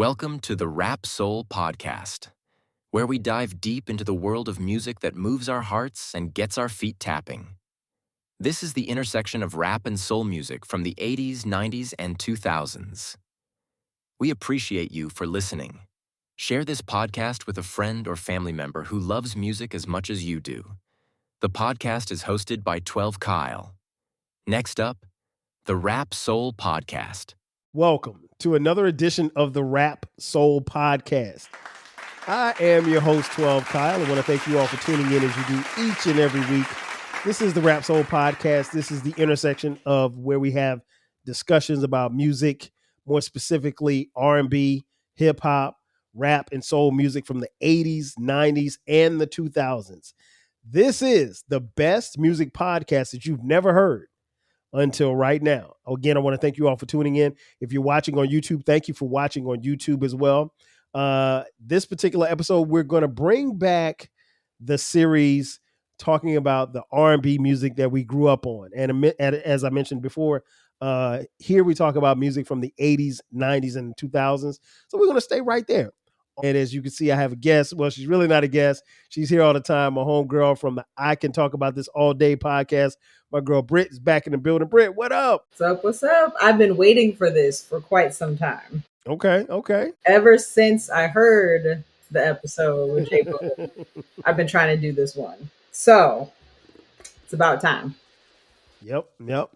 Welcome to the Rap Soul Podcast, where we dive deep into the world of music that moves our hearts and gets our feet tapping. This is the intersection of rap and soul music from the 80s, 90s, and 2000s. We appreciate you for listening. Share this podcast with a friend or family member who loves music as much as you do. The podcast is hosted by 12 Kyle. Next up, the Rap Soul Podcast. Welcome to another edition of the Rap Soul Podcast. I am your host, 12 Kyle. I want to thank you all for tuning in as you do each and every week. This is the Rap Soul Podcast. This is the intersection of where we have discussions about music, more specifically R&B, hip-hop, rap, and soul music from the 80s, 90s, and the 2000s. This is the best music podcast that you've never heard until right now. Again, I want to thank you all for tuning in. If you're watching on YouTube, thank you for watching on YouTube as well. This particular episode, we're going to bring back the series talking about the R&B music that we grew up on. And as I mentioned before, here we talk about music from the 80s, 90s, and 2000s. So we're going to stay right there. And as you can see, I have a guest. Well, she's really not a guest. She's here all the time. My homegirl from the I Can Talk About This All Day podcast. My girl Britt is back in the building. Britt, what up? What's up? What's up? I've been waiting for this for quite some time. Okay. Ever since I heard the episode with J. I've been trying to do this one. So it's about time. Yep.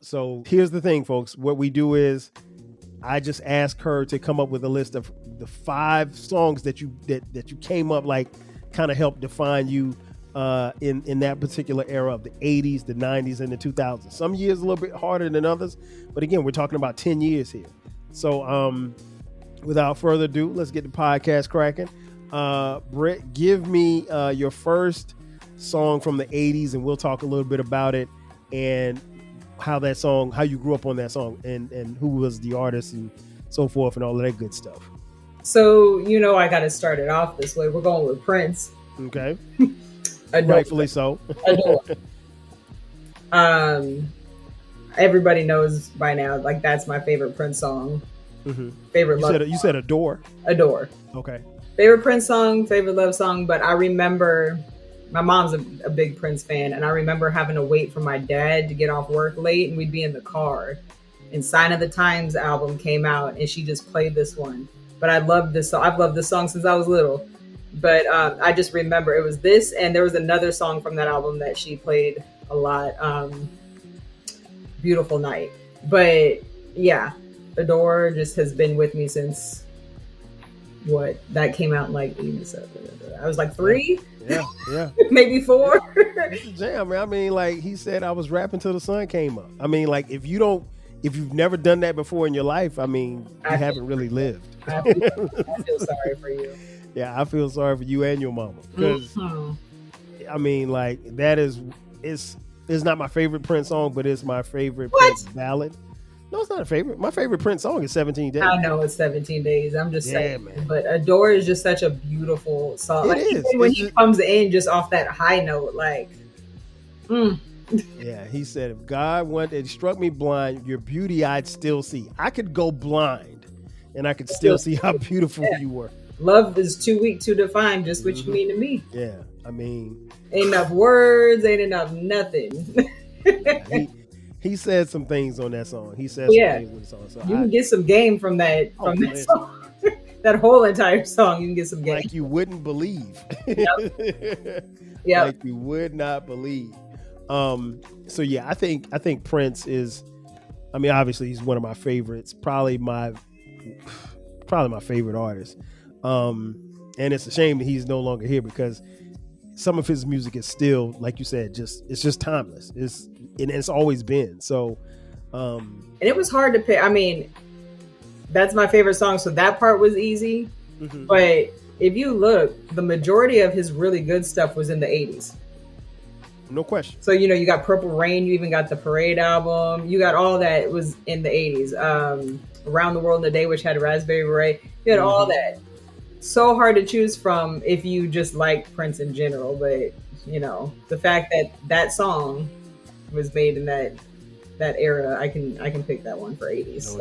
So here's the thing, folks. What we do is I just ask her to come up with a list of the 5 songs that you came up, like kind of helped define you in that particular era of the 80s, the 90s, and the 2000s. Some years a little bit harder than others, but again, we're talking about 10 years here. So without further ado, let's get the podcast cracking. Britt, give me your first song from the 80s, and we'll talk a little bit about it and how you grew up on that song, and who was the artist and so forth and all of that good stuff. So, I got to start it off this way. We're going with Prince. Okay. Adore. Rightfully so. Adore. Everybody knows by now, like, that's my favorite Prince song. Mm-hmm. Favorite love song. You said Adore? Adore. Okay. Favorite Prince song, favorite love song, but I remember my mom's a big Prince fan, and I remember having to wait for my dad to get off work late, and we'd be in the car, and Sign of the Times album came out, and she just played this one. But I loved this song. I've loved this song since I was little. But I just remember it was this, and there was another song from that album that she played a lot, Beautiful Night. But yeah, Adore just has been with me since that came out in like 87. I was like 3. Yeah. Maybe 4. It's a jam, man. I mean, like he said, I was rapping till the sun came up. I mean, like if you've never done that before in your life, I mean, you haven't really lived. I feel sorry for you. Yeah, I feel sorry for you and your mama. Because, I mean, like, it's not my favorite Prince song, but it's my favorite Prince ballad. No, it's not a favorite. My favorite Prince song is 17 Days. I know it's 17 Days. I'm just saying. Man. But Adore is just such a beautiful song. Like, even when he comes in just off that high note, like, Yeah, he said, if God wanted, it struck me blind, your beauty I'd still see. I could go blind, and I could still see how beautiful you were. Love is too weak to define just what you mean to me. Yeah, I mean, ain't enough words, ain't enough nothing. He said some things on that song. He said some things on the song. So you can get some game from that song. That whole entire song, you can get some game. Like you wouldn't believe. Yep. Like you would not believe. So yeah, I think Prince is, I mean, obviously he's one of my favorites, probably my favorite artist. And it's a shame that he's no longer here because some of his music is still, like you said, it's just timeless. It's always been. So, and it was hard to pick. I mean, that's my favorite song. So that part was easy, but if you look, the majority of his really good stuff was in the 80s. No question. So, you got Purple Rain, you even got the Parade album, you got all that was in the 80s. Around the World in a Day, which had Raspberry Beret, you had all that. So hard to choose from if you just like Prince in general, but the fact that song was made in that era, I can pick that one for 80s.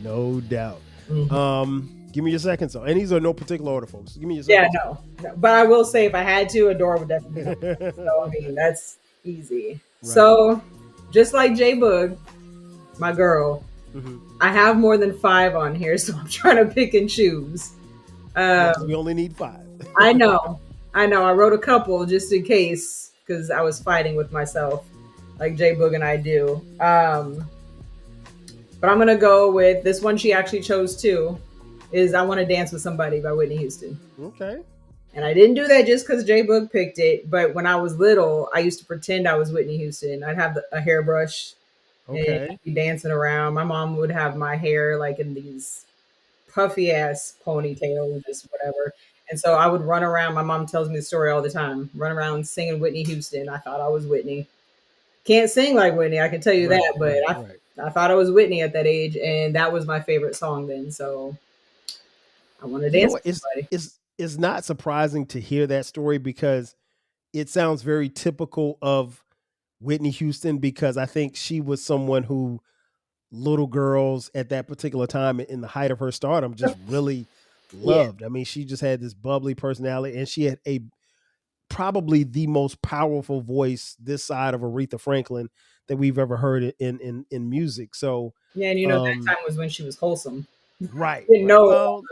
No doubt. Mm-hmm. Give me your second song. And these are no particular order, folks. Give me your second song. No. But I will say, if I had to, Adore would definitely be number 1. So, I mean, that's easy. Right. So, just like J Boog, my girl, I have more than 5 on here, so I'm trying to pick and choose. We only need 5. I know. I wrote a couple just in case, because I was fighting with myself, like J Boog and I do. But I'm going to go with this one she actually chose too, is I Want to Dance with Somebody by Whitney Houston. Okay. And I didn't do that just because J Boog picked it. But when I was little, I used to pretend I was Whitney Houston. I'd have a hairbrush and I'd be dancing around. My mom would have my hair like in these puffy ass ponytails, just whatever. And so I would run around. My mom tells me the story all the time. Run around singing Whitney Houston. I thought I was Whitney. Can't sing like Whitney, I can tell you that. But I thought I was Whitney at that age, and that was my favorite song then. So I Want to Dance with Somebody. It's not surprising to hear that story because it sounds very typical of Whitney Houston, because I think she was someone who little girls at that particular time in the height of her stardom just really loved. I mean, she just had this bubbly personality, and she had probably the most powerful voice this side of Aretha Franklin that we've ever heard in music. So yeah, and that time was when she was wholesome. Right. We didn't know all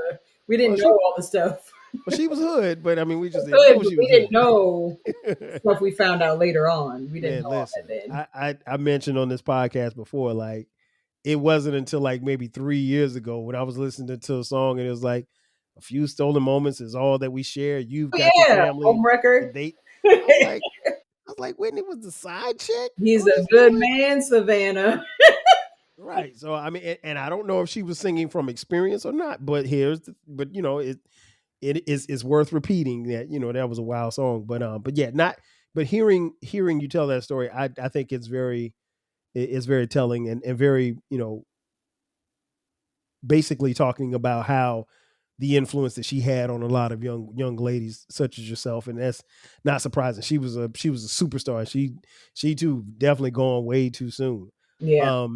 the stuff. Well, she was hood, but I mean, we just didn't know stuff we found out later on. We didn't know all that then. I mentioned on this podcast before, like, it wasn't until like maybe 3 years ago when I was listening to a song and it was like, a few stolen moments is all that we share. You've got your family. Home record. I was like, Whitney was the side chick. He's a good man, Savannah. Right. So I mean, and I don't know if she was singing from experience or not, but it's worth repeating that, that was a wild song. But hearing you tell that story, I think it's very telling and very, basically talking about how the influence that she had on a lot of young ladies such as yourself. And that's not surprising. She was a superstar. She too definitely gone way too soon. Yeah.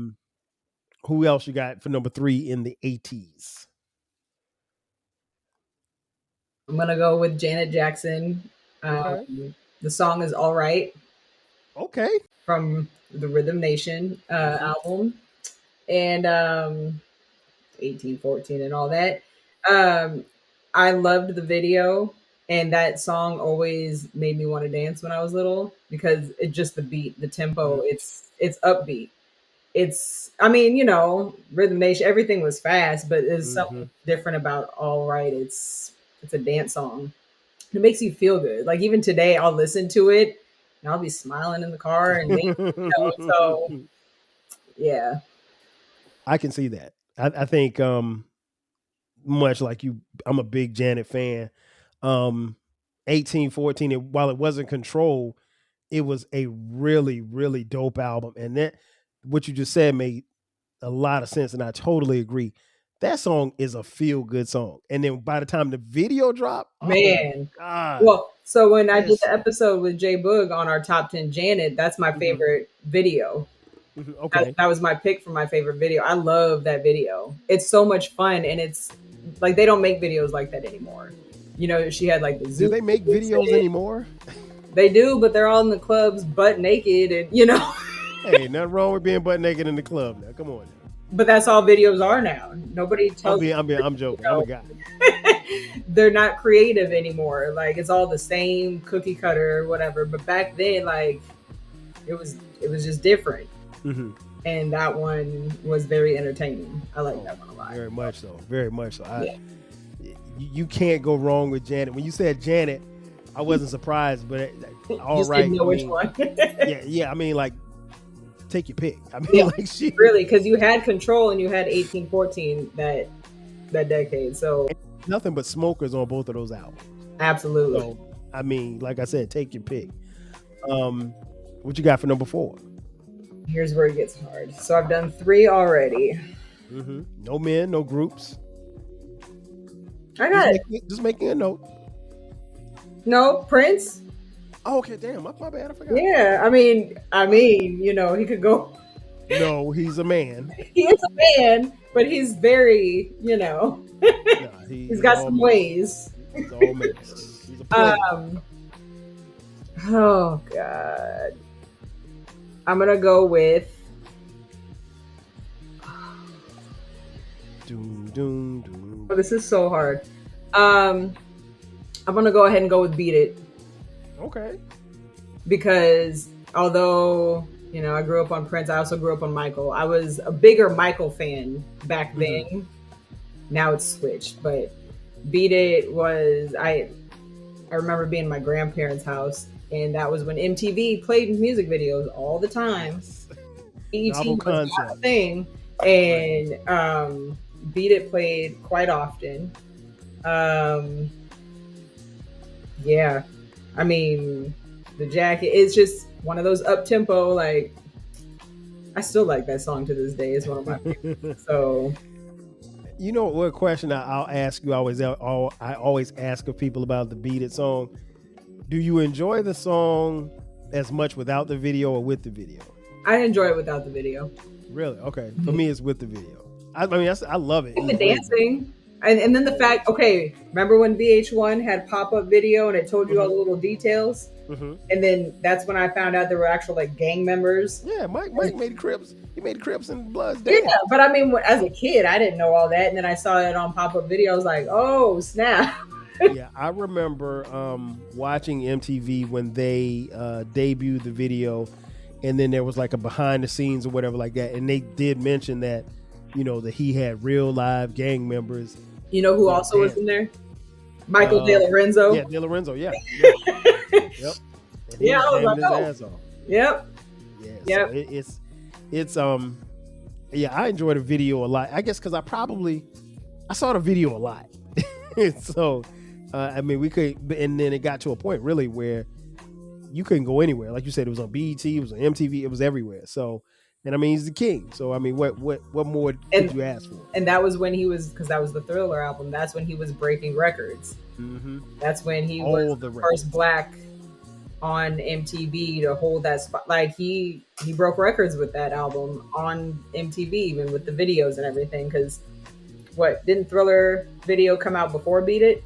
Who else you got for number 3 in the 80s? I'm going to go with Janet Jackson. The song is All Right. Okay. From the Rhythm Nation album. And 1814 and all that. I loved the video, and that song always made me want to dance when I was little because it's just the beat, the tempo, it's upbeat. Rhythm Nation, everything was fast, but there's something different about All Right. It's a dance song. It makes you feel good. Like even today, I'll listen to it and I'll be smiling in the car and so yeah. I can see that. I think much like you, I'm a big Janet fan. 1814, while it wasn't Control, it was a really, really dope album. And that what you just said made a lot of sense, and I totally agree. That song is a feel-good song. And then by the time the video dropped, man. Oh God. Well, so when I did the episode with J Boog on our top 10 Janet, that's my favorite video. Okay. That was my pick for my favorite video. I love that video. It's so much fun, and it's like they don't make videos like that anymore. She had like the Zoom. Do they make videos anymore? They do, but they're all in the clubs butt naked and Hey, nothing wrong with being butt naked in the club now. Come on now. But that's all videos are now. Nobody tells I'm joking. I'm a guy. They're not creative anymore. Like it's all the same cookie cutter or whatever. But back then, like it was just different. Mm-hmm. And that one was very entertaining. I like that one a lot. Very much so. Very much so. You can't go wrong with Janet. When you said Janet, I wasn't surprised, but all right. Didn't know which one. yeah. I mean, like, take your pick. I mean, like she really, because you had Control and you had 1814 that decade. So nothing but smokers on both of those albums. Absolutely. So I mean, like I said, take your pick. What you got for number 4? Here's where it gets hard. So I've done 3 already. Mm-hmm. No men, no groups. I got just making a note. No, Prince. Oh, okay, damn, my bad. I forgot. Yeah, I mean, he could go No, he's a man. He is a man, but he's very, No, he's he's got all some man. ways. He's all man. He's a player. Um, oh God, I'm gonna go with. Doom, doom, doom. Oh, this is so hard. I'm gonna go ahead and go with "Beat It" Okay. because although I grew up on Prince, I also grew up on Michael. I was a bigger Michael fan back then. Mm-hmm. Now it's switched, but "Beat It" was I remember being in my grandparents' house, and that was when MTV played music videos all the time. Yes. ET Novel was not a concept. thing, and Beat It played quite often. Yeah, I mean, the jacket is just one of those up tempo. Like, I still like that song to this day. It's one of my favorites. So, You know what question I'll ask you? I always ask of people about the Beat It song. Do you enjoy the song as much without the video or with the video? I enjoy it without the video. Really? Okay. For me, it's with the video. I mean, I love it. The dancing. And then the fact, okay, remember when VH1 had pop-up video and it told you all the little details? Mm-hmm. And then that's when I found out there were actual like gang members. Yeah, Mike made Crips. He made Crips and Bloods dance. Yeah, but I mean, as a kid, I didn't know all that, and then I saw it on pop-up video. I was like, "Oh snap!" Yeah, I remember watching MTV when they debuted the video, and then there was like a behind the scenes or whatever like that, and they did mention that that he had real live gang members. You know who also was in there? Michael De Lorenzo. Yeah, De Lorenzo. Yeah. Yep. And he Yeah, I was jamming like, his oh. ass off. Yep. Yeah. Yep. So it's yeah, I enjoy the video a lot. I guess because I saw the video a lot. So I mean, we could, and then it got to a point really where you couldn't go anywhere. Like you said, it was on BET, it was on MTV, it was everywhere. So, and I mean, he's the king. So I mean, what more could you ask for? And that was when he was, because that was the Thriller album. That's when he was breaking records. Mm-hmm. That's when he was the first black on MTV to hold that spot. Like he broke records with that album on MTV, even with the videos and everything. Because didn't Thriller video come out before Beat It?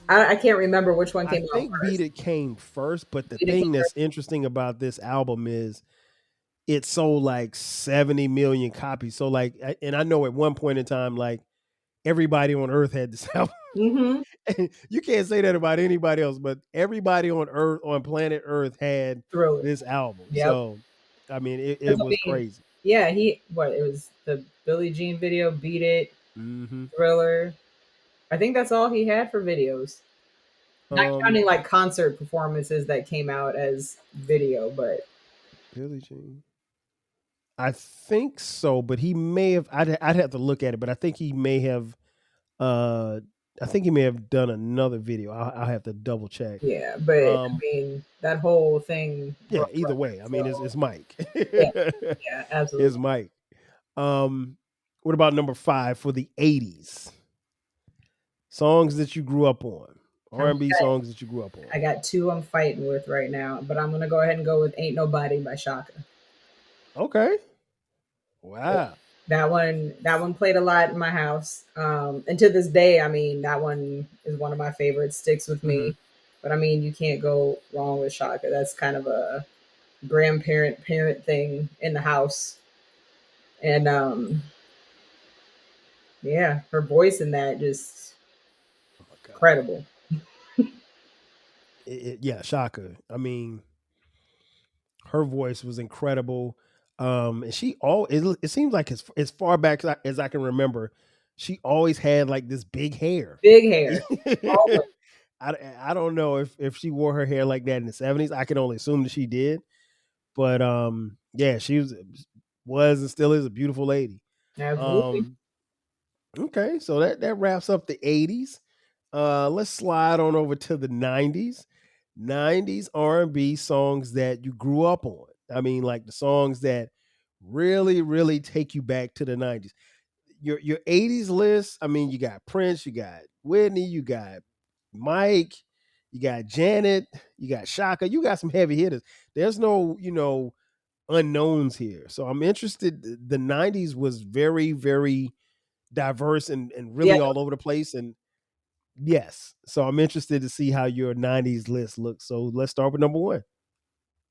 I can't remember which one came out first. I think Beat It came first, but the thing that's interesting about this album is it sold like 70 million copies. So like, and I know at one point in time, like everybody on Earth had this album. Mm-hmm. You can't say that about anybody else, but everybody on Earth, on planet Earth, had this album. Yep. So, I mean, it was crazy. Yeah, it was the Billie Jean video, Beat It, Thriller. I think that's all he had for videos. Not counting like concert performances that came out as video, but Billie Jean. I think so, but he may have. I'd have to look at it, but I think he may have. I think he may have done another video. I'll have to double check. Yeah, but I mean that whole thing. Yeah, either way, I mean it's Mike. Yeah, absolutely. It's Mike. What about number 5 for the 80s? Songs that you grew up on. R&B songs that you grew up on. I got 2 I'm fighting with right now, but I'm gonna go ahead and go with "Ain't Nobody" by Shaka. Okay. Wow. That one played a lot in my house. And to this day, I mean, that one is one of my favorites, sticks with me. Mm-hmm. But I mean, you can't go wrong with Shaka. That's kind of a grandparent parent thing in the house. And yeah, her voice in that just incredible. Yeah, Shaka. I mean, her voice was incredible. And she it seems like as far back as I can remember, she always had like this big hair. Big hair. I don't know if she wore her hair like that in the 70s. I can only assume that she did. But yeah, she was and still is a beautiful lady. Absolutely. Okay, so that wraps up the 80s. Let's slide on over to the 90s. 90s R&B songs that you grew up on. I mean, like the songs that really, really take you back to the 90s. Your 80s list, I mean, you got Prince, you got Whitney, you got Mike, you got Janet, you got Shaka, you got some heavy hitters. There's no, unknowns here. So I'm interested. The 90s was very, very diverse and really all over the place. And yes, so I'm interested to see how your 90s list looks. So let's start with number one.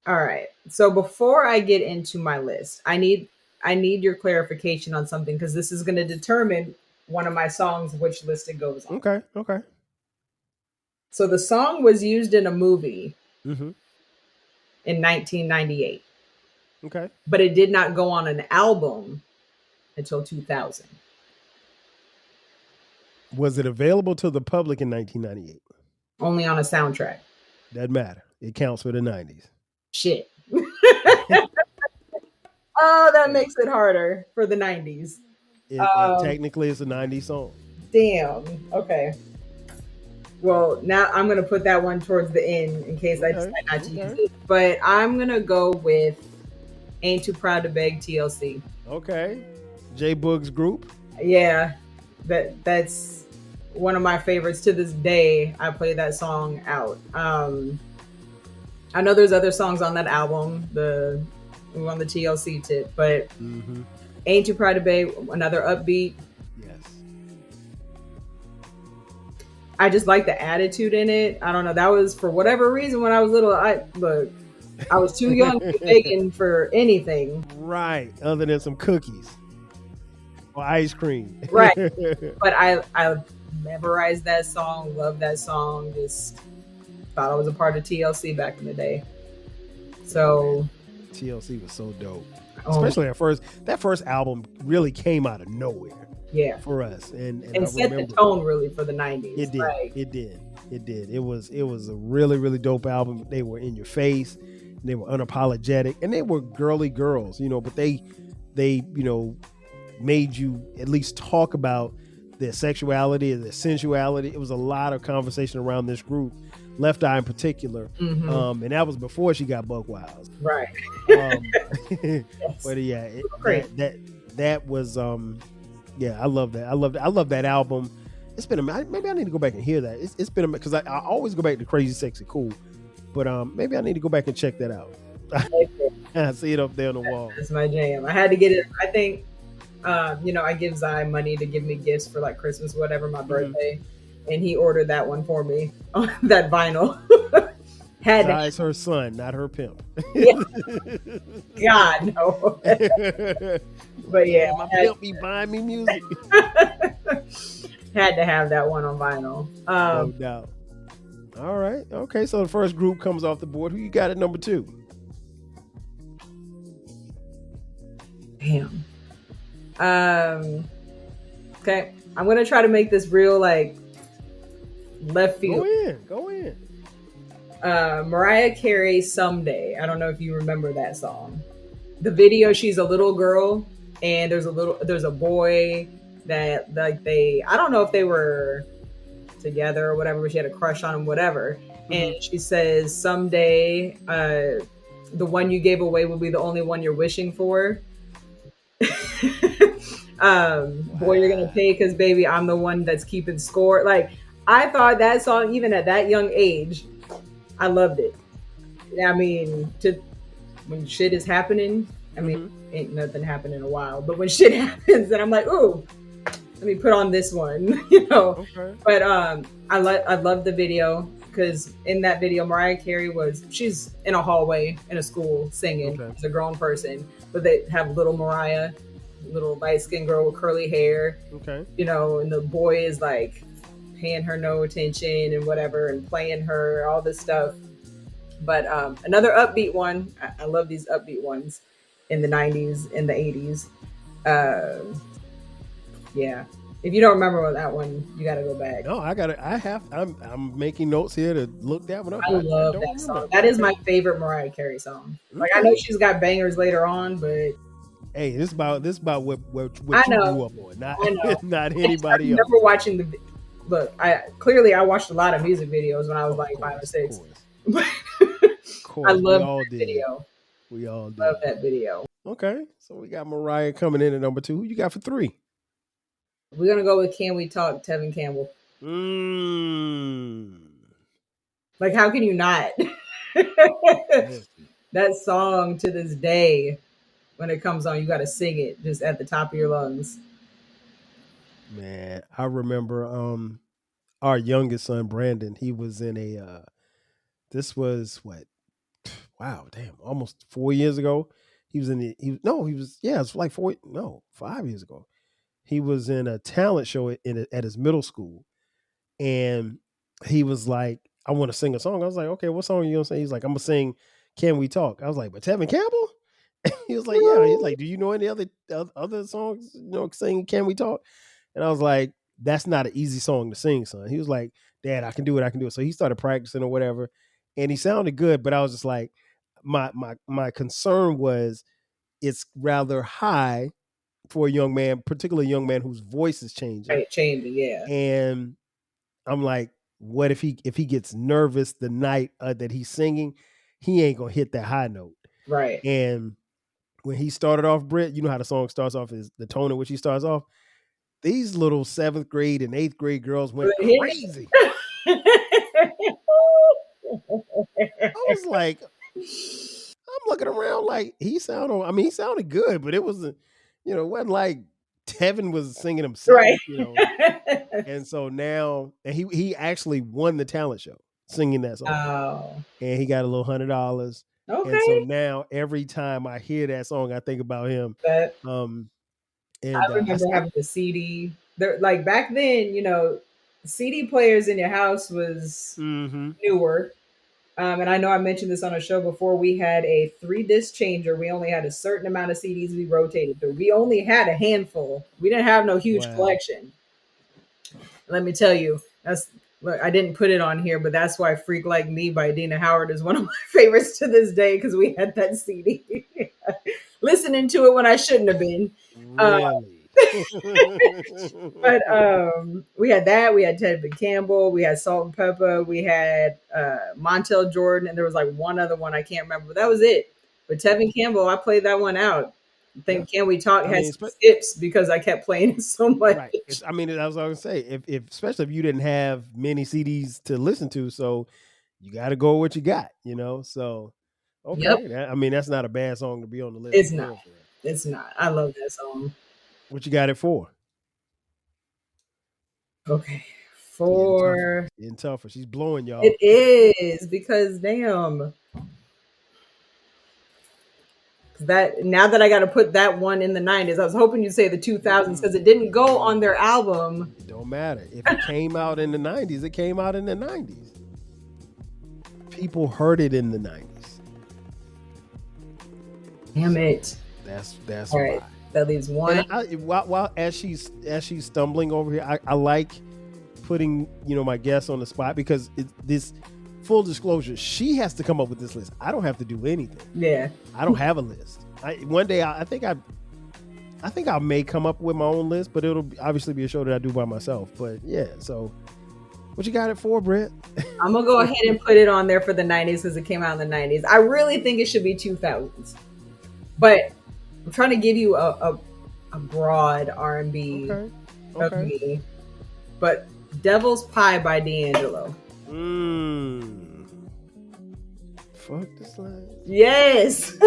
All right. So before I get into my list, I need your clarification on something because this is going to determine one of my songs which list it goes on. Okay. So the song was used in a movie Mm-hmm. in 1998. Okay. But it did not go on an album until 2000. Was it available to the public in 1998? Only on a soundtrack. Doesn't matter. It counts for the 90s. Shit. Oh, that makes it harder for the 90s. Technically, it's a 90s song. Damn. Okay. Well, now I'm going to put that one towards the end in case I decide not to use it. But I'm going to go with Ain't Too Proud to Beg TLC. Okay. J Boog's group. Yeah. That's one of my favorites to this day. I play that song out. I know there's other songs on that album, on the TLC tip, but Ain't Too Proud to Beg, another upbeat. Yes. I just like the attitude in it. I don't know. That was for whatever reason when I was little. I was too young to be begging for anything. Right. Other than some cookies or ice cream. Right. But I memorized that song, loved that song, just thought I was a part of TLC back in the day. So TLC was so dope. Especially at first. That first album really came out of nowhere. Yeah. For us. And set the tone really for the 90s. It did. Like, it did. It was a really, really dope album. They were in your face. They were unapologetic. And they were girly girls, but they made you at least talk about their sexuality and their sensuality. It was a lot of conversation around this group, Left Eye in particular. And that was before she got buck wild. Right. Yes. But yeah, that was I love that. I love that album. It's been maybe I need to go back and hear that. It's been because I always go back to Crazy Sexy Cool, but maybe I need to go back and check that out. I see it up there on the wall. That's my jam. I had to get it. I think I give Zai money to give me gifts for like Christmas, whatever, my birthday, and he ordered that one for me on that vinyl. Zai's her son, not her pimp. Yeah. God no. But yeah, my pimp be buying me music. Had to have that one on vinyl. No doubt. All right. Okay. So the first group comes off the board. Who you got at number 2? Damn. Okay. I'm gonna try to make this real like left field. Go in. Mariah Carey, Someday. I don't know if you remember that song. The video, she's a little girl and there's a boy that like I don't know if they were together or whatever, but she had a crush on him, whatever. And she says, someday the one you gave away will be the only one you're wishing for. Boy, you're gonna pay because baby, I'm the one that's keeping score. Like, I thought that song, even at that young age, I loved it. I mean, when shit is happening, I mean, ain't nothing happened in a while, but when shit happens, then I'm like, ooh, let me put on this one, Okay. But I love the video because in that video, Mariah Carey she's in a hallway in a school singing. Okay. She's a grown person, but they have little Mariah, little light-skinned girl with curly hair. Okay. And the boy is like paying her no attention and whatever and playing her, all this stuff. But another upbeat one, I love these upbeat ones in the 90s, in the 80s. Yeah. If you don't remember that one, you got to go back. No, I'm making notes here to look that one up. I love that song. That is my favorite Mariah Carey song. Like, I know she's got bangers later on, but hey, this about what you grew up on, not anybody else. I remember watching I watched a lot of music videos when I was like 5 or 6. Of course. I love that video. We all did. Love that video. Okay, so we got Mariah coming in at number 2. Who you got for 3? We're gonna go with Can We Talk, Tevin Campbell. Like, how can you not? That song to this day, when it comes on, you got to sing it just at the top of your lungs. Man, I remember our youngest son Brandon, he was in a this was what, wow, damn, almost 4 years ago. He was in the he was, yeah, it's like 5 years ago. He was in a talent show at his middle school, and he was like, I want to sing a song. I was like, okay, what song are you gonna sing? He's like, I'm gonna sing Can We Talk? I was like, but Tevin Campbell? He was like, yeah. He's like, do you know any other songs, singing Can We Talk? And I was like, that's not an easy song to sing, son. He was like, Dad, I can do it, I can do it. So he started practicing or whatever, and he sounded good, but I was just like, my concern was it's rather high for a young man, particularly a young man whose voice is changing. Right, changing, yeah. And I'm like, what if he gets nervous the night that he's singing, he ain't gonna hit that high note. Right. And when he started off, Britt, you know how the song starts off, is the tone in which he starts off. These little 7th grade and 8th grade girls went crazy. I was like, I'm looking around like he sounded good, but it wasn't, it wasn't like Tevin was singing himself, right. And so now, and he actually won the talent show singing that song. Oh. And he got a little $100. Okay. And so now every time I hear that song, I think about him. And I remember having the CD. Like back then, CD players in your house was newer. And I know I mentioned this on a show before. We had a 3-disc changer. We only had a certain amount of CDs we rotated through. We only had a handful. We didn't have no huge collection. Let me tell you, I didn't put it on here, but that's why Freak Like Me by Dina Howard is one of my favorites to this day, because we had that CD. Listening to it when I shouldn't have been. Really? But we had that. We had Tevin Campbell. We had Salt and Pepper. We had Montel Jordan, and there was like one other one I can't remember, but that was it. But Tevin Campbell, I played that one out. I think Can We Talk has skips because I kept playing it so much. Right. That's what I was going to say. If especially if you didn't have many CDs to listen to, so you got to go with what you got, So okay, that's not a bad song to be on the list. It's not. It's not. I love that song. What you got it for? Okay. Getting tougher. She's blowing y'all. It is, because damn. That now that I got to put that one in the 90s, I was hoping you'd say the 2000s because it didn't go on their album. It don't matter. If it came out in the 90s, it came out in the 90s. People heard it in the 90s. Damn it. That's all right. That leaves one. While as she's stumbling over here, I like putting my guests on the spot, because this, full disclosure, she has to come up with this list. I don't have to do anything. Yeah. I don't have a list. One day I think I may come up with my own list, but it'll obviously be a show that I do by myself. But yeah, so what you got it for, Britt? I'm gonna go ahead and put it on there for the 90s because it came out in the 90s. I really think it should be 2000s, but I'm trying to give you a broad R&B of me. But Devil's Pie by D'Angelo. Fuck this line. Yes.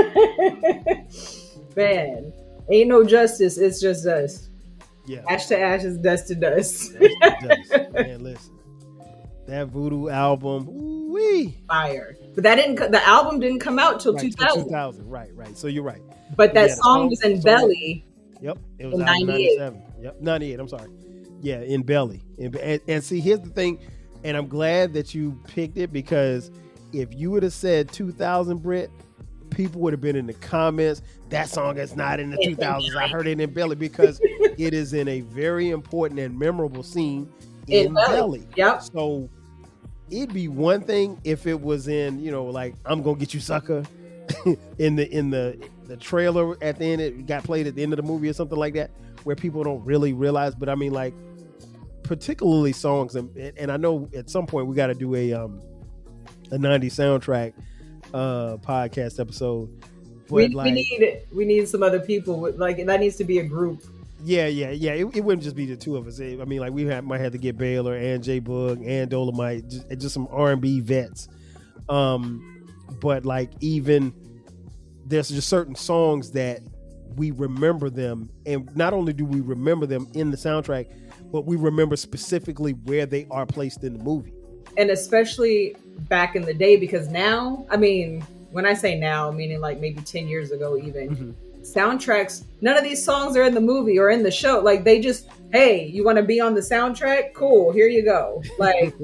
Man, ain't no justice. It's just dust. Yeah. Ash to ashes, dust to dust. Man, listen. That Voodoo album, wee, fire. But the album didn't come out till 2000. 2000, right. So you're right. But that song was in Belly. Yep, it was in 97. Yep, 98. I'm sorry. Yeah, in Belly. And see, here's the thing, and I'm glad that you picked it, because if you would have said 2000, Britt, people would have been in the comments, that song is not in the 2000s. I heard it in Belly, because it is in a very important and memorable scene in Belly. Yep. So it'd be one thing if it was in, like I'm Gonna Get You Sucker in the trailer at the end, it got played at the end of the movie or something like that, where people don't really realize. But I mean, like, particularly songs, and I know at some point we got to do a 90s soundtrack podcast episode. But we need some other people. Like, that needs to be a group. Yeah. It wouldn't just be the two of us. I mean, like, might have to get Baylor and J Boog and Dolomite, just some R&B vets. But like, even there's just certain songs that we remember them, and not only do we remember them in the soundtrack, but we remember specifically where they are placed in the movie. And especially back in the day, because now, I mean, when I say now, meaning like maybe 10 years ago even, soundtracks, none of these songs are in the movie or in the show. Like they just, hey, you want to be on the soundtrack? Cool, here you go. Like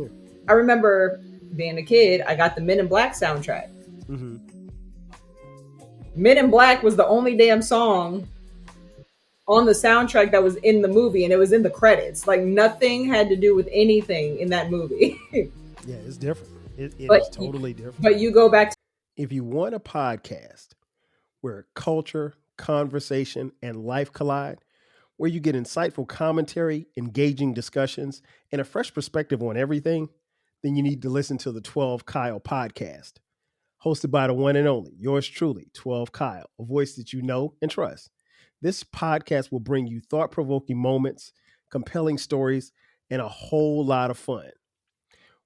I remember being a kid, I got the Men in Black soundtrack. Men in Black was the only damn song on the soundtrack that was in the movie, and it was in the credits. Like nothing had to do with anything in that movie. Yeah, it's different. It is totally different. But you go back to, if you want a podcast where culture, conversation, and life collide, where you get insightful commentary, engaging discussions, and a fresh perspective on everything, then you need to listen to the 12 Kyle podcast. Hosted by the one and only, yours truly, 12 Kyle, a voice that you know and trust. This podcast will bring you thought-provoking moments, compelling stories, and a whole lot of fun.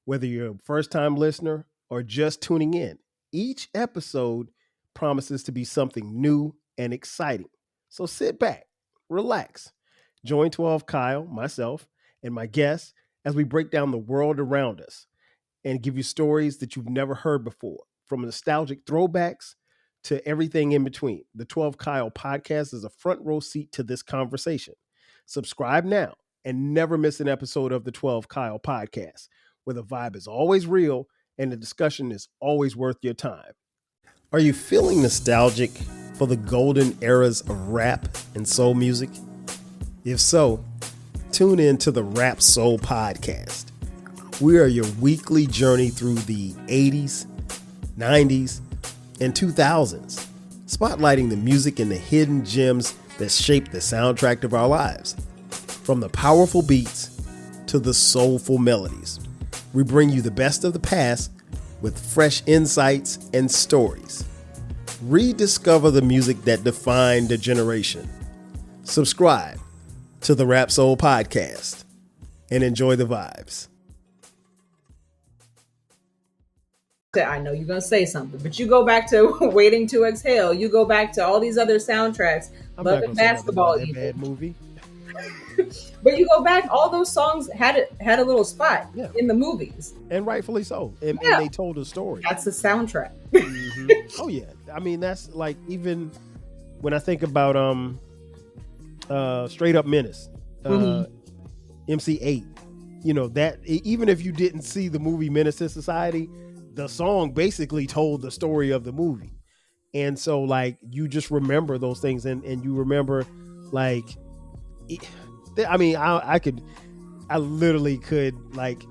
Whether you're a first-time listener or just tuning in, each episode promises to be something new and exciting. So sit back, relax, join 12 Kyle, myself, and my guests as we break down the world around us and give you stories that you've never heard before, from nostalgic throwbacks to everything in between. The 12 Kyle podcast is a front row seat to this conversation. Subscribe now and never miss an episode of the 12 Kyle podcast, where the vibe is always real and the discussion is always worth your time. Are you feeling nostalgic for the golden eras of rap and soul music? If so, tune in to the Rap Soul podcast. We are your weekly journey through the 80s, 90s, and 2000s, spotlighting the music and the hidden gems that shape the soundtrack of our lives. From the powerful beats to the soulful melodies, we bring you the best of the past with fresh insights and stories. Rediscover the music that defined a generation. Subscribe to the Rap Soul podcast and enjoy the vibes. I know you're gonna say something, but you go back to Waiting to Exhale. You go back to all these other soundtracks. Love and Basketball, that bad movie. But you go back, all those songs had a little spot in the movies, and rightfully so. And they told a story. That's the soundtrack. Oh yeah, I mean that's like, even when I think about Straight Up Menace, MC8. You know that even if you didn't see the movie Menace to Society, the song basically told the story of the movie. And so like you just remember those things, and you remember like, I mean, I literally could, like,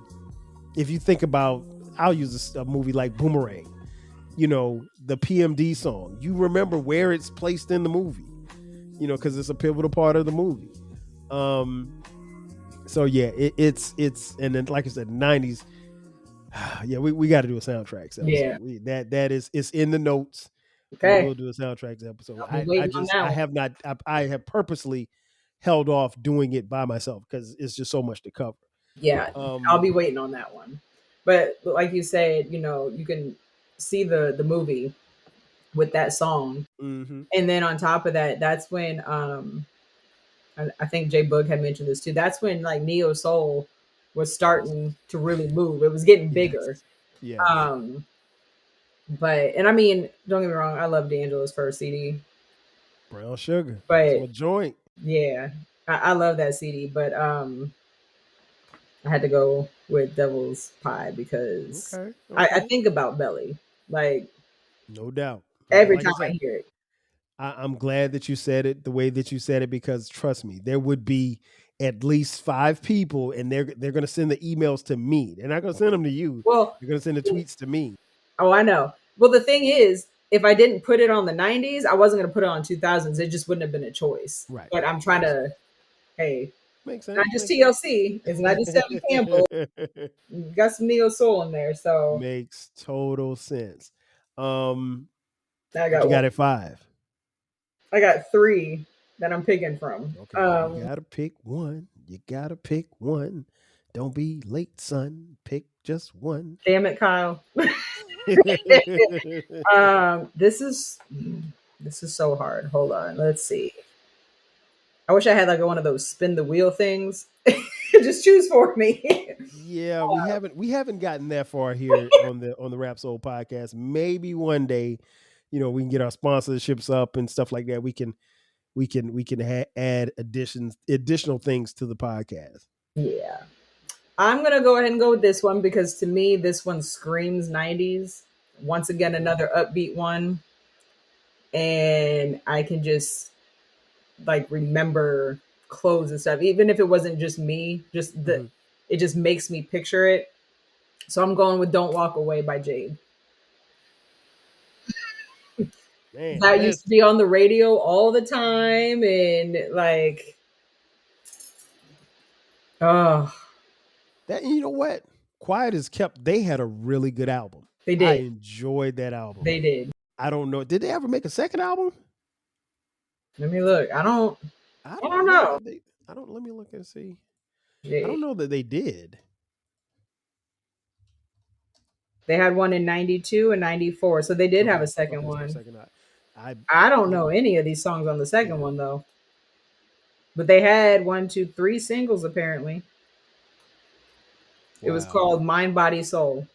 if you think about, I'll use a movie like Boomerang, you know, the PMD song, you remember where it's placed in the movie, you know, because it's a pivotal part of the movie. So yeah, it's and then like I said, 90s. Yeah, we got to do a soundtracks episode. Yeah, that is, it's in the notes. Okay, we'll do a soundtracks episode. I have purposely held off doing it by myself because it's just so much to cover. Yeah, I'll be waiting on that one. But like you said, you know, you can see the movie with that song, and then on top of that, that's when I think J Boog had mentioned this too. That's when like neo soul was starting to really move. It was getting bigger. Yeah. But, and I mean, don't get me wrong, I love D'Angelo's first CD, Brown Sugar. but It's a joint. yeah, I love that CD. But I had to go with Devil's Pie because I think about Belly, like, no doubt, every time I hear it. I'm glad that you said it the way that you said it, because trust me, there would be at least 5 people, and they're going to send the emails to me. They're not going to send them to you. Well, they're going to send the tweets to me. Oh, I know. Well, the thing is, if I didn't put it on the 90s, I wasn't going to put it on 2000s. It just wouldn't have been a choice. Right. But I'm trying to, hey, makes sense. Not just TLC. It's not just Tevin Campbell. You got some neo soul in there, so makes total sense. I got you got at 5. I got 3 that I'm picking from. Okay, you gotta pick one. You gotta pick one. Don't be late, son. Pick just one. Damn it, Kyle. This is This is so hard. Hold on. Let's see. I wish I had like one of those spin the wheel things. Just choose for me. Yeah, we haven't gotten that far here on the Rap Soul podcast. Maybe one day, we can get our sponsorships up and stuff like that. We can add additional things to the podcast. Yeah. I'm gonna go ahead and go with this one because to me this one screams 90s. Once again, another upbeat one. And I can just like remember clothes and stuff. Even if it wasn't just me, it just makes me picture it. So I'm going with Don't Walk Away by Jade. Man, That used to be on the radio all the time, and like, oh, that, you know what? Quiet as Kept, they had a really good album. They did. I enjoyed that album. They did. I don't know. Did they ever make a second album? Let me look. I don't know. Let me look and see. Jade. I don't know that they did. They had one in 92 and 94. So they did have a second one. I don't know any of these songs on the second one though. But they had 1, 2, 3 singles apparently. Wow. It was called Mind, Body, Soul.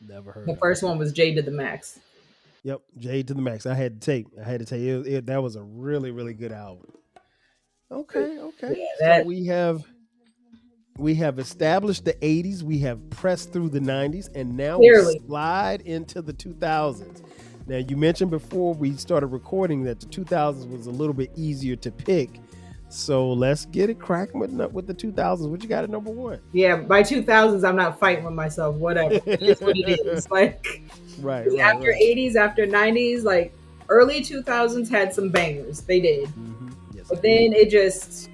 Never heard. The first one was Jade to the Max. Yep, Jade to the Max. I had to tell you that was a really, really good album. Okay. Yeah, so we have established the 80s, we have pressed through the 90s, and now we slide into the 2000s. Now, you mentioned before we started recording that the 2000s was a little bit easier to pick. So let's get it cracking with the 2000s. What you got at number 1? Yeah, by 2000s, I'm not fighting with myself. Whatever. It's what it is. Like, right. After 80s, after 90s, like early 2000s had some bangers. They did. Mm-hmm. Yes, but then it just...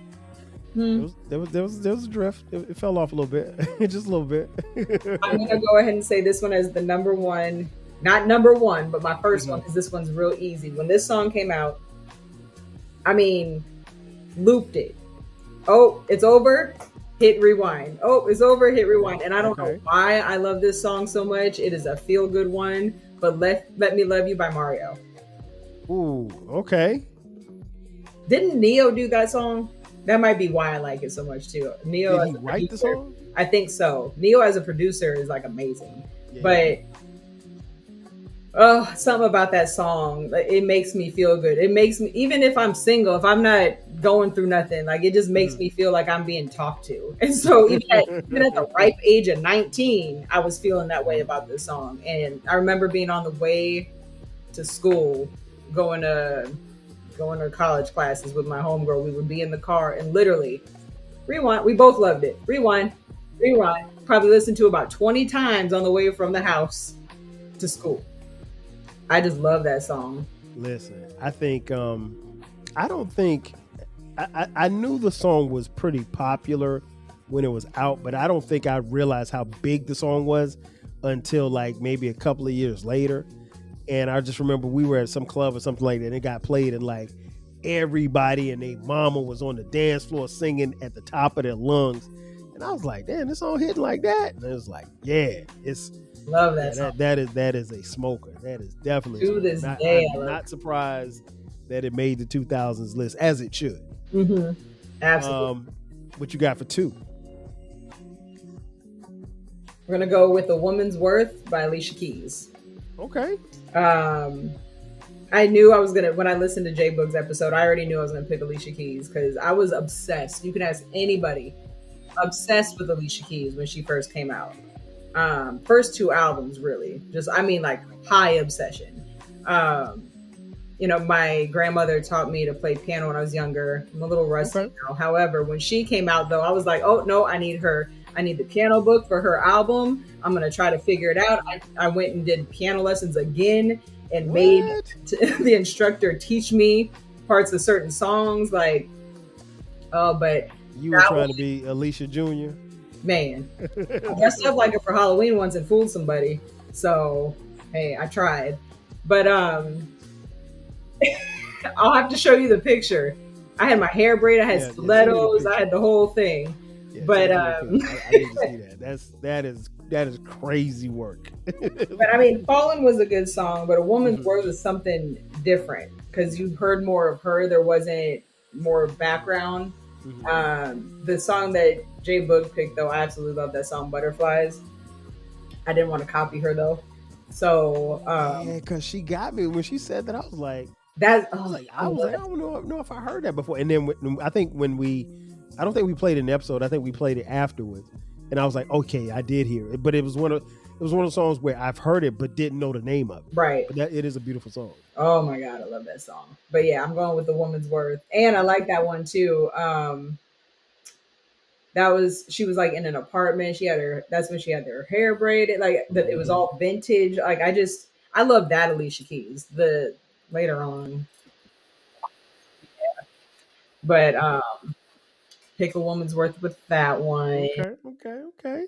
There was a drift. It fell off a little bit. Just a little bit. I'm going to go ahead and say this one as the number 1. Not number 1, but my first one, because this one's real easy. When this song came out, I mean... looped it. Oh, it's over. Hit rewind. Oh, it's over. Hit rewind. And I don't know why I love this song so much. It is a feel good one. But Let Me Love You by Mario. Ooh, okay. Didn't Neo do that song? That might be why I like it so much too. Neo. Did he write the song? I think so. Neo as a producer is like amazing. Yeah. But something about that song, it makes me feel good. It makes me, even if I'm single, if I'm not going through nothing, like it just makes me feel like I'm being talked to. And so even at the ripe age of 19, I was feeling that way about this song. And I remember being on the way to school, going to college classes with my homegirl. We would be in the car and literally rewind. We both loved it. Rewind. Probably listened to about 20 times on the way from the house to school. I just love that song. Listen, I think I knew the song was pretty popular when it was out, but I don't think I realized how big the song was until like maybe a couple of years later. And I just remember we were at some club or something like that, and it got played, and like everybody and their mama was on the dance floor singing at the top of their lungs. And I was like, damn, this song hitting like that? And it was like, yeah, it's... Love that song. That is a smoker. That is definitely to this day. I'm not surprised that it made the 2000s list, as it should. Mm-hmm. Absolutely. What you got for 2? We're gonna go with "A Woman's Worth" by Alicia Keys. Okay. I knew I was gonna, when I listened to J Boog's episode, I already knew I was gonna pick Alicia Keys because I was obsessed. You can ask anybody, obsessed with Alicia Keys when she first came out. First 2 albums, really. Just, I mean, like high obsession. My grandmother taught me to play piano when I was younger. I'm a little rusty now. However, when she came out, though, I was like, oh no, I need the piano book for her album. I'm gonna try to figure it out. I went and did piano lessons again and made the instructor teach me parts of certain songs. Like, but you were trying to be Alicia Jr. Man, I dressed up like her for Halloween once and fooled somebody. So, hey, I tried. But I'll have to show you the picture. I had my hair braided, I had stilettos, I had the whole thing. Yeah, but I need to see that. That is crazy work. But I mean, Fallen was a good song, but A Woman's Worth is something different. because you heard more of her. There wasn't more background. The song that J Boog picked, though, I absolutely love that song, Butterflies. I didn't want to copy her though, so yeah, because she got me when she said that. I was like, that I don't know if I heard that before. And then I think I don't think we played an episode. I think we played it afterwards, and I was like, okay, I did hear it, but it was one of the songs where I've heard it but didn't know the name of it. Right. But it is a beautiful song. Oh my God, I love that song. But yeah, I'm going with The Woman's Worth, and I like that one too. She was like in an apartment. That's when she had her hair braided, like it was all vintage. Like I love that Alicia Keys. The later on, yeah. But pick A Woman's Worth with that one. Okay.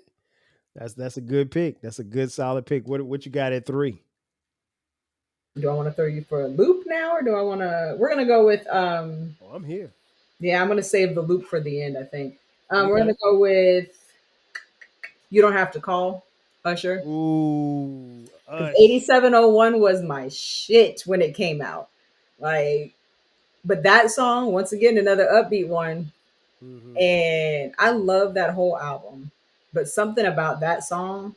That's a good pick. That's a good solid pick. What you got at 3? Do I want to throw you for a loop now, or do I want to? We're gonna go with Oh, I'm here. Yeah, I'm gonna save the loop for the end. I think we're gonna go with You Don't Have to Call, Usher. Ooh, 8701 was my shit when it came out. Like, but that song, once again, another upbeat one. And I love that whole album. But something about that song,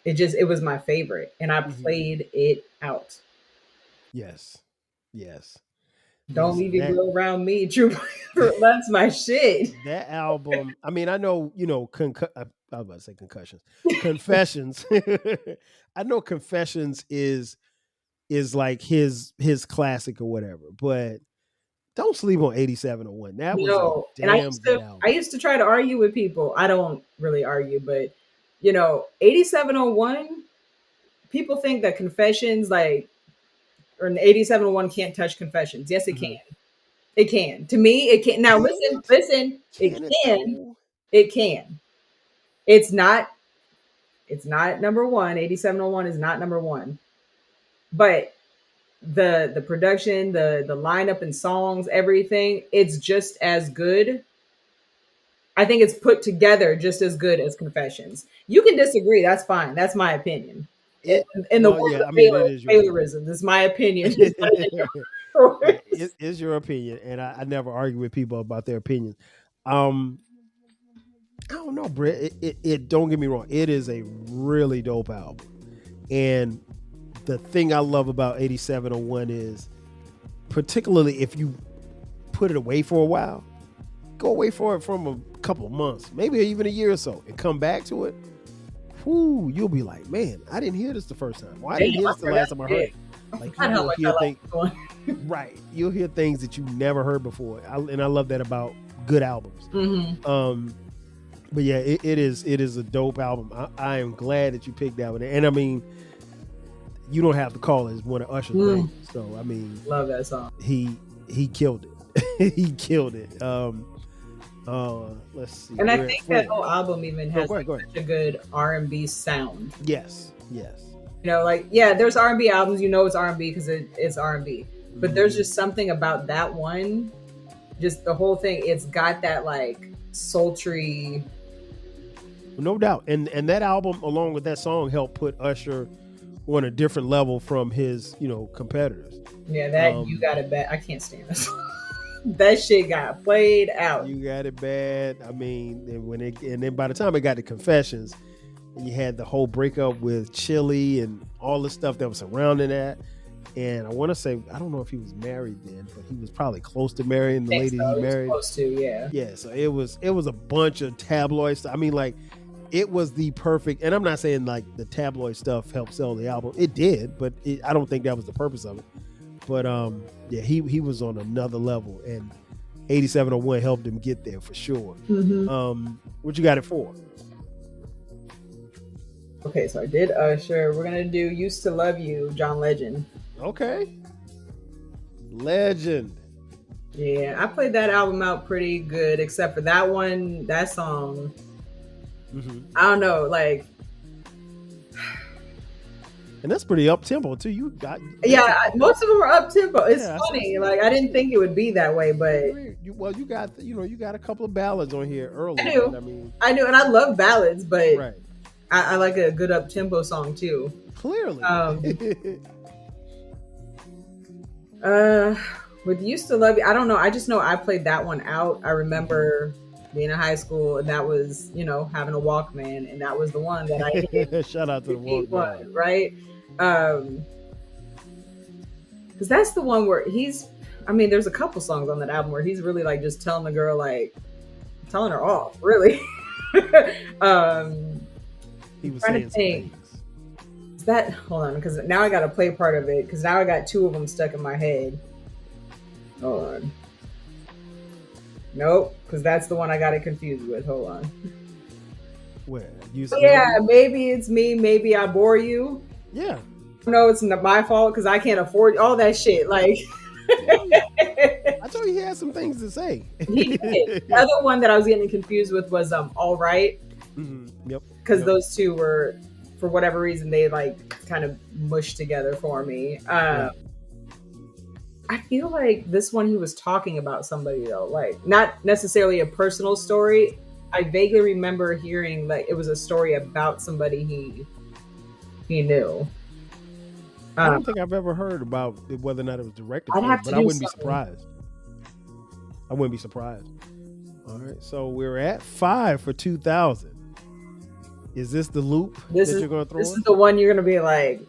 it was my favorite. And I played it out. Yes. Don't leave your girl around me, true. That's my shit. That album, I mean, I know, I was about to say concussions. Confessions. I know Confessions is like his classic or whatever, but don't sleep on 8701. That was a damn good album. I used to try to argue with people. I don't really argue, but 8701, people think that Confessions, like, or 8701 can't touch Confessions. Yes, it can. It can. To me, it can. Now, listen. It can. It can. It's not number one. 8701 is not number one. But the production, the lineup and songs, everything, it's just as good. I think it's put together just as good as Confessions. You can disagree. That's fine. That's my opinion. In the world of Taylorism, this is my opinion. It is your opinion, and I never argue with people about their opinions. I don't know, Britt. It don't get me wrong. It is a really dope album, and the thing I love about 8701 is, particularly if you put it away for a while, go away for it from a couple of months, maybe even a year or so, and come back to it. Whoo, you'll be like, man, I didn't hear this the first time. Well, I didn't hear this the last time I heard it. Like, you'll hear things, right? You'll hear things that you never heard before, and I love that about good albums. But yeah, it is a dope album. I am glad that you picked that one, and I mean, You Don't Have to Call is one of Usher's greatest. So I mean, love that song. He killed it. He killed it. Let's see. And I think that whole album even has such a good R&B sound. Yes. There's R&B albums, it's R&B because it's R&B. But there's just something about that one, just the whole thing. It's got that like sultry. No doubt. And that album, along with that song, helped put Usher on a different level from his, competitors. Yeah, You Got It Bad. I can't stand this. That shit got played out. You Got It Bad. I mean, and then by the time it got to Confessions, you had the whole breakup with Chili and all the stuff that was surrounding that. And I want to say, I don't know if he was married then, but he was probably close to marrying the lady he married. Close to, yeah. Yeah, so it was a bunch of tabloid stuff. I mean, like, it was the perfect, and I'm not saying like the tabloid stuff helped sell the album. It did, but I don't think that was the purpose of it. But yeah, he was on another level, and 8701 helped him get there for sure. What you got it for? Okay, so I did Usher. We're gonna do Used to Love You, John Legend. Okay. Legend. Yeah, I played that album out pretty good, except for that song. I don't know, like. And that's pretty up tempo too. You got most of them are up tempo. It's funny, like I didn't think it would be that way, but you got a couple of ballads on here early. I do, and I love ballads, but I like a good up tempo song too. Clearly. With Used to Love You, I don't know. I just know I played that one out. I remember being in high school, and that was, having a Walkman, and that was the one that I hit. Shout out to the Walkman. Right? Because that's the one where there's a couple songs on that album where he's really like just telling the girl, like, telling her off, really. He was saying some things. Hold on, because now I got to play part of it, because now I got two of them stuck in my head. Hold on. Nope, because that's the one I got it confused with. Hold on. Where? Maybe it's me. Maybe I bore you. Yeah. No, it's not my fault because I can't afford all that shit. Like, I told you he had some things to say. He did. The other one that I was getting confused with was All Right. Mm-hmm. Yep. Because those two were, for whatever reason, they like kind of mushed together for me. I feel like this one he was talking about somebody though, like not necessarily a personal story. I vaguely remember hearing like it was a story about somebody he knew. I don't think I've ever heard about whether or not it was directed, but I wouldn't be surprised. I wouldn't be surprised. All right, so we're at 5 for 2000. Is this the loop you're going to throw? This is the one you're going to be like,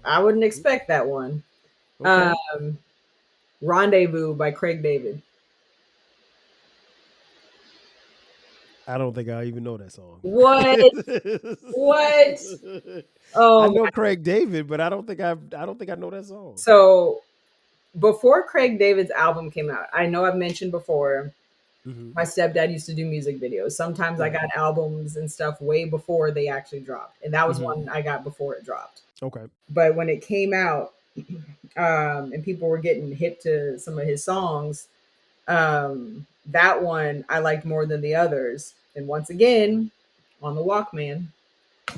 I wouldn't expect that one. Okay. Rendezvous by Craig David. I don't think I even know that song. What? What? Oh, I know Craig David, but I don't think I know that song. So before Craig David's album came out, I know I've mentioned before, my stepdad used to do music videos. Sometimes I got albums and stuff way before they actually dropped. And that was one I got before it dropped. Okay. But when it came out, and people were getting hip to some of his songs, that one I liked more than the others. And once again, on the Walkman,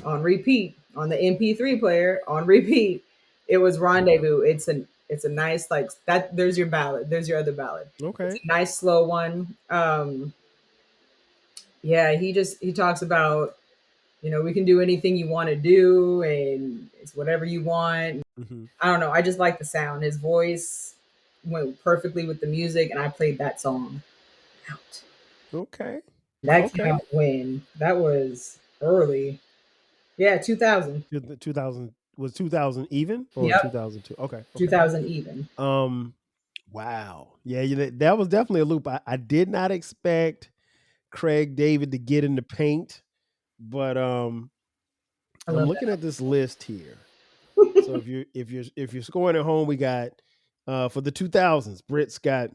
on repeat, on the MP3 player, on repeat, it was Rendezvous. It's a nice, like, that. There's your ballad. There's your other ballad. Okay. It's a nice slow one. He talks about, we can do anything you want to do, and it's whatever you want. I don't know. I just like the sound. His voice went perfectly with the music, and I played that song out. Okay. That came out when? That was early. Yeah, 2000. 2000 was 2000 even or 2002? Okay. 2000 even. Wow. Yeah, that was definitely a loop. I did not expect Craig David to get in the paint, but I'm looking at this list here. So if you're scoring at home, we got for the 2000s, Britt's got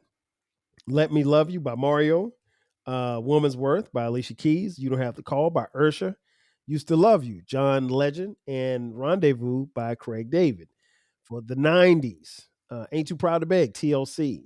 "Let Me Love You" by Mario, "Woman's Worth" by Alicia Keys, "You Don't Have to Call" by Ursha, "Used to Love You," John Legend, and "Rendezvous" by Craig David. For the 90s, "Ain't Too Proud to Beg" TLC,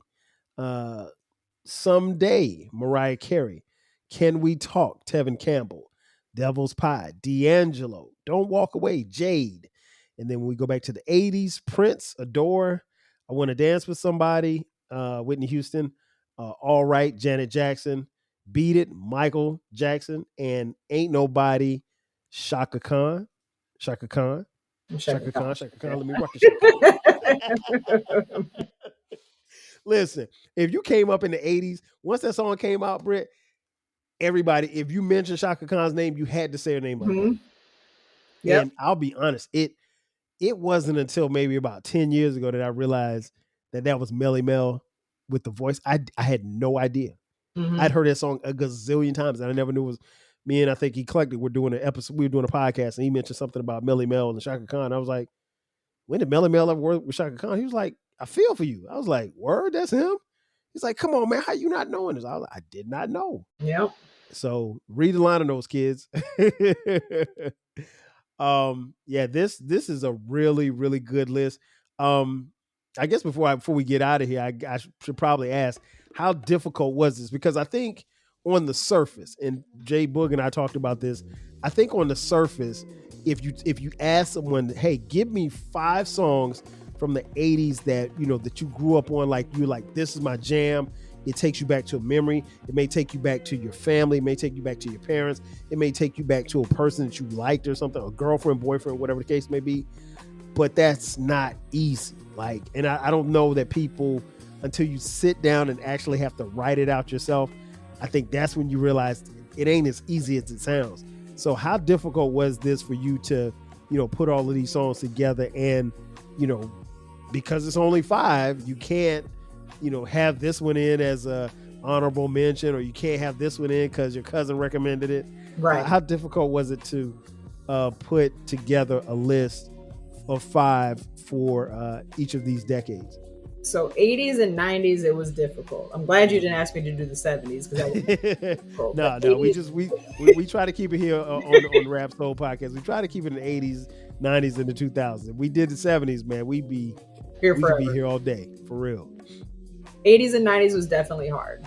"Someday" Mariah Carey, "Can We Talk" Tevin Campbell, "Devil's Pie" D'Angelo, "Don't Walk Away" Jade. And then when we go back to the 80s, Prince, "Adore," "I Want to Dance with Somebody," Whitney Houston, "All Right" Janet Jackson, "Beat It" Michael Jackson, and "Ain't Nobody" Shaka Khan. Let me rock the Shaka. Listen, if you came up in the 80s, once that song came out, Britt, everybody, if you mentioned Shaka Khan's name, you had to say her name like that. Yep. And I'll be honest, it wasn't until maybe about 10 years ago that I realized that was Melly Mel with the voice. I had no idea. I'd heard that song a gazillion times, and I never knew it was me. And I think he collected. We were doing a podcast, and he mentioned something about Melly Mel and Shaka Khan. I was like, when did Melly Mel ever work with Shaka Khan? He was like, "I feel for you." I was like, "Word, that's him?" He's like, "Come on, man, how you not knowing this?" I was like, "I did not know." Yep. So read the line of those kids. This is a really, really good list. I guess before we get out of here, I should probably ask, how difficult was this? Because I think on the surface, and Jay Boog and I talked about this, I think on the surface, if you ask someone, hey, give me 5 songs from the 80s that that you grew up on, like you're like, this is my jam. It takes you back to a memory. It may take you back to your family. It may take you back to your parents. It may take you back to a person that you liked or something, a girlfriend, boyfriend, whatever the case may be. but that's not easy. Like, and I don't know that people, until you sit down and actually have to write it out yourself, I think that's when you realize it ain't as easy as it sounds. So how difficult was this for you to, put all of these songs together? And, because it's only 5, you can't, have this one in as a honorable mention, or you can't have this one in because your cousin recommended it. Right. How difficult was it to put together a list of 5 for each of these decades? So 80s and 90s, it was difficult. I'm glad you didn't ask me to do the 70s, because no, we try to keep it here on the Rap Soul podcast. We try to keep it in the 80s, 90s, and the 2000s. If we did the 70s, man, we could be here all day, for real. 80s and 90s was definitely hard.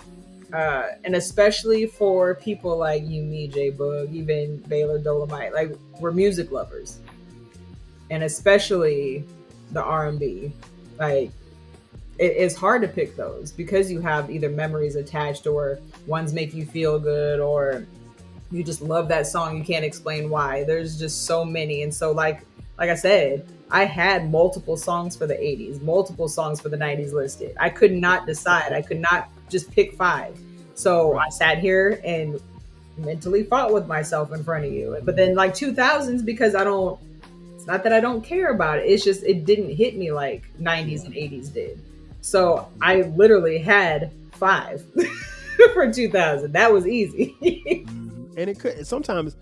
And especially for people like you, me, J Boog, even Baylor Dolomite, like, we're music lovers. And especially the R&B, like, it's hard to pick those because you have either memories attached, or ones make you feel good, or you just love that song. You can't explain why. There's just so many. And so like I said, I had multiple songs for the 80s, multiple songs for the 90s listed. I could not decide. I could not just pick 5. So I sat here and mentally fought with myself in front of you. But then like 2000s, because it's not that I don't care about it. It's just, it didn't hit me like 90s and 80s did. So I literally had 5 for 2000. That was easy. And sometimes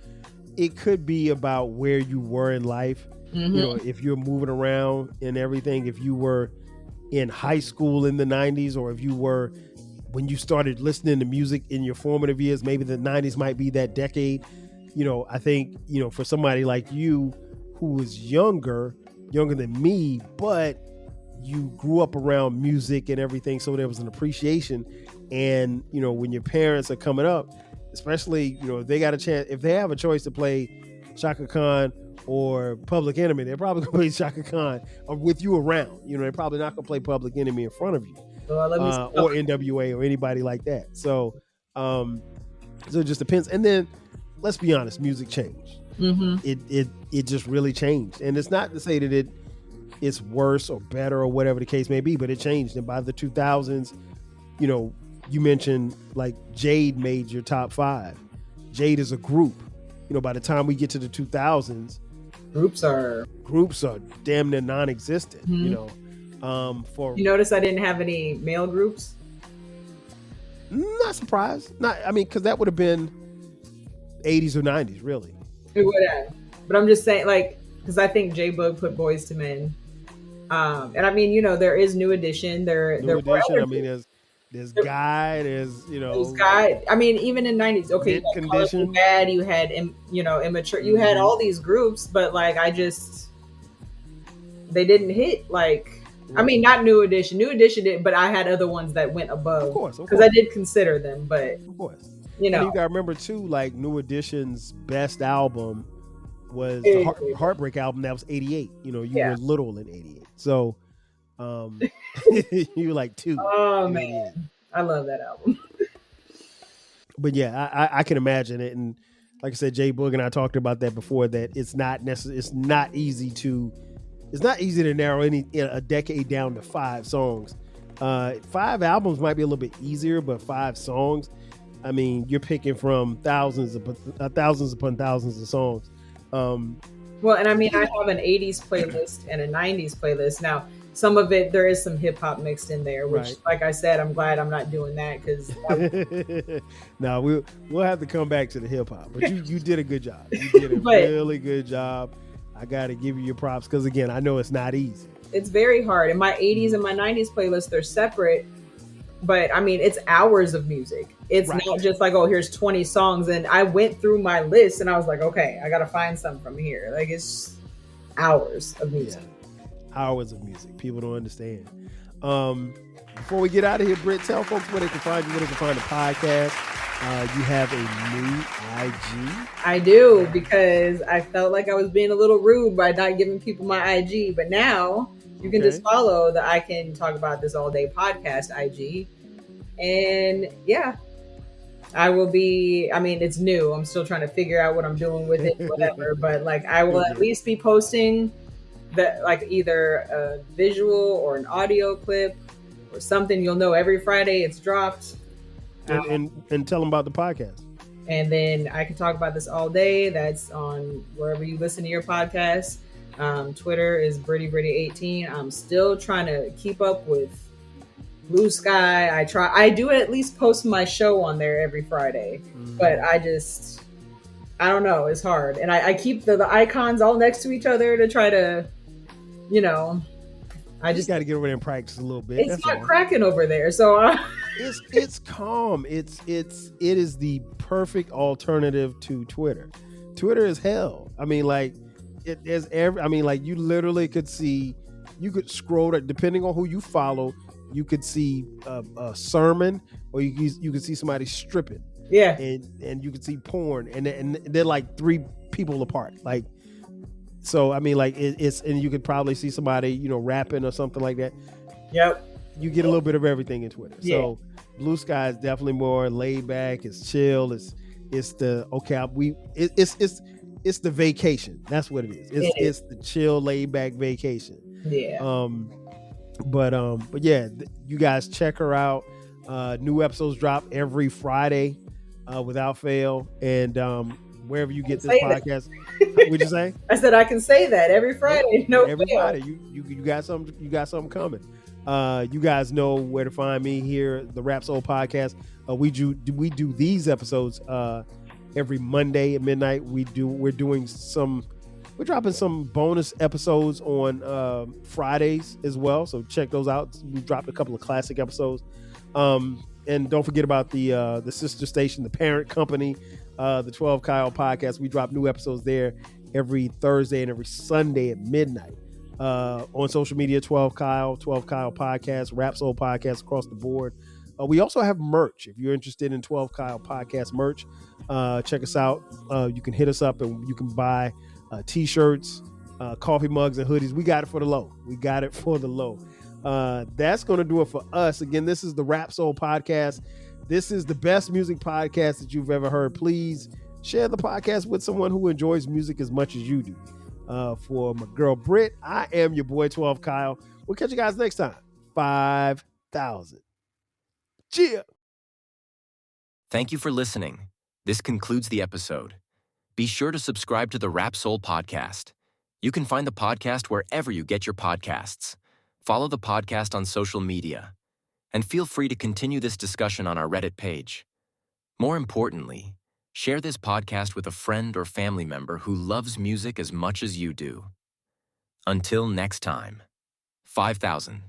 it could be about where you were in life. Mm-hmm. If you're moving around and everything, if you were in high school in the 90s, or if you were, when you started listening to music in your formative years, maybe the 90s might be that decade. I think, for somebody like you who was younger than me, but you grew up around music and everything, so there was an appreciation. And when your parents are coming up, especially if they got a chance, if they have a choice to play Shaka Khan or Public Enemy, they're probably gonna play Shaka Khan or with you around. They're probably not gonna play Public Enemy in front of you, or NWA or anybody like that. So it just depends. And then let's be honest, music changed. Mm-hmm. It just really changed, and it's not to say that it's worse or better or whatever the case may be, but it changed. And by the 2000s, you mentioned like Jade made your top 5. Jade is a group. By the time we get to the 2000s, groups are damn near non-existent. Mm-hmm. You notice I didn't have any male groups? Not surprised. Because that would have been 80s or 90s, really. It would have. But I'm just saying, like, because I think J Boog put Boys to Men. And I mean, there is New Edition. New Edition. There's Guy. There's Guy. I mean, even in 90s. Okay, you had Condition. Bad. You had Immature. You had all these groups, but like they didn't hit. Like, right. I mean, not New Edition. New Edition did, but I had other ones that went above. Of course, because I did consider them. But of course, and you gotta remember too, like New Edition's best album was the Heartbreak album. That was 88. You were little in 88. So you were like 2. Oh man, I love that album. But yeah, I can imagine it. And like I said, J Boog and I talked about that before, that it's not easy to narrow a decade down to 5 songs. 5 albums might be a little bit easier, but 5 songs, I mean, you're picking from thousands upon thousands of songs. Well, and I mean, I have an 80s playlist and a 90s playlist. Now, some of it, there is some hip hop mixed in there, which, like I said, I'm glad I'm not doing that, because no, we'll have to come back to the hip hop. But you did a good job. You did a really good job. I got to give you your props, because again, I know it's not easy. It's very hard. And my 80s and my 90s playlist, they're separate. But I mean, it's hours of music. It's not just like, oh, here's 20 songs. And I went through my list and I was like, okay, I got to find some from here. Like, it's hours of music. Yeah. Hours of music. People don't understand. Before we get out of here, Britt, tell folks where they can find you, where they can find the podcast. You have a new IG. I do, because I felt like I was being a little rude by not giving people my IG. But now you can just follow the I Can Talk About This All Day podcast IG. And yeah, I will be, I mean, it's new. I'm still trying to figure out what I'm doing with it, whatever. But like, I will at least be posting that like either a visual or an audio clip or something, you'll know every Friday it's dropped. And tell them about the podcast. And then I can talk about this all day. That's on wherever you listen to your podcast. Twitter is Brittany18. I'm still trying to keep up with Blue Sky. I do at least post my show on there every Friday, but I don't know. It's hard. And I keep the icons all next to each other to try to, I just got to get over there and practice a little bit. It's not cracking over there. So it's calm. It is the perfect alternative to Twitter. Twitter is hell. I mean, like you literally could see, you could scroll it depending on who you follow. You could see a sermon, or you could see somebody stripping. Yeah, and you could see porn, and they're like 3 people apart. Like, so I mean, like it's and you could probably see somebody rapping or something like that. Yep. You get a little bit of everything in Twitter. Yeah. So Blue Sky is definitely more laid back. It's chill. It's the it's the vacation. That's what it is. It's the chill, laid back vacation. Yeah. But yeah, you guys check her out. New episodes drop every Friday, without fail. And wherever you get this podcast, what'd you say? I said I can say that every Friday. No, every Friday. You got something. You got something coming. You guys know where to find me here, the Rap Soul Podcast. We do these episodes every Monday at midnight. We're dropping some bonus episodes on Fridays as well. So check those out. We dropped a couple of classic episodes. And don't forget about the sister station, the parent company, the 12 Kyle Podcast. We drop new episodes there every Thursday and every Sunday at midnight. On social media, 12 Kyle Podcast, Rap Soul Podcast across the board. We also have merch. If you're interested in 12 Kyle Podcast merch, check us out. You can hit us up and you can buy t-shirts, coffee mugs, and hoodies. We got it for the low. That's going to do it for us. Again, this is the Rap Soul Podcast. This is the best music podcast that you've ever heard. Please share the podcast with someone who enjoys music as much as you do. For my girl Britt, I am your boy 12 Kyle. We'll catch you guys next time. 5,000. Cheer. Thank you for listening. This concludes the episode. Be sure to subscribe to the Rap Soul Podcast. You can find the podcast wherever you get your podcasts. Follow the podcast on social media. And feel free to continue this discussion on our Reddit page. More importantly, share this podcast with a friend or family member who loves music as much as you do. Until next time, 5,000.